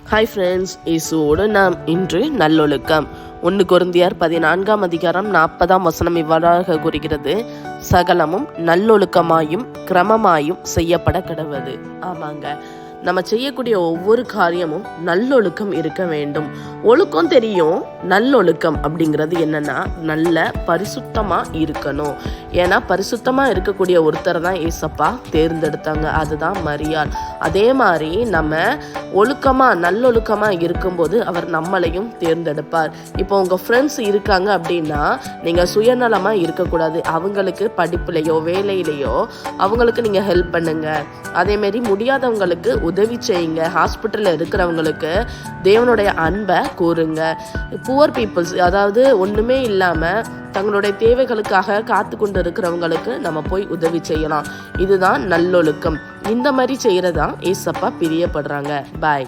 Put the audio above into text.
Hi friends, இயேசுவோடு நாம் இன்று நல்லொழுக்கம். 1 கொரிந்தியர் 14:40 இவ்வாறாக கூறுகிறது, சகலமும் நல்லொழுக்கமாயும் கிரமமாயும் செய்யப்பட கடவது. ஆமாங்க, நம்ம செய்யக்கூடிய ஒவ்வொரு காரியமும் நல்லொழுக்கம் இருக்க வேண்டும். ஒழுக்கம் தெரியும், நல்லொழுக்கம் அப்படிங்கிறது என்னன்னா நல்ல பரிசுத்தமா இருக்கணும். ஏன்னா பரிசுத்தமா இருக்கக்கூடிய ஒருத்தரை தான் ஏசப்பா தேர்ந்தெடுத்தாங்க, அதுதான் மரியாள். அதே மாதிரி நம்ம ஒழுக்கமா நல்லொழுக்கமா இருக்கும்போது அவர் நம்மளையும் தேர்ந்தெடுப்பார். இப்போ உங்க ஃப்ரெண்ட்ஸ் இருக்காங்க அப்படின்னா நீங்க சுயநலமா இருக்கக்கூடாது. அவங்களுக்கு படிப்புலையோ வேலையிலையோ அவங்களுக்கு நீங்க ஹெல்ப் பண்ணுங்க. அதே மாதிரி முடியாதவங்களுக்கு உதவி செய்யுங்க. ஹாஸ்பிட்டலில் இருக்கிறவங்களுக்கு தேவனுடைய அன்பை கூறுங்க. புவர் பீப்புள்ஸ், அதாவது ஒன்றுமே இல்லாமல் தங்களுடைய தேவைகளுக்காக காத்து கொண்டு இருக்கிறவங்களுக்கு நம்ம போய் உதவி செய்யலாம். இதுதான் நல்லொழுக்கம். இந்த மாதிரி செய்கிறதான் ஏசப்பா பிரியப்படுறாங்க. பாய்.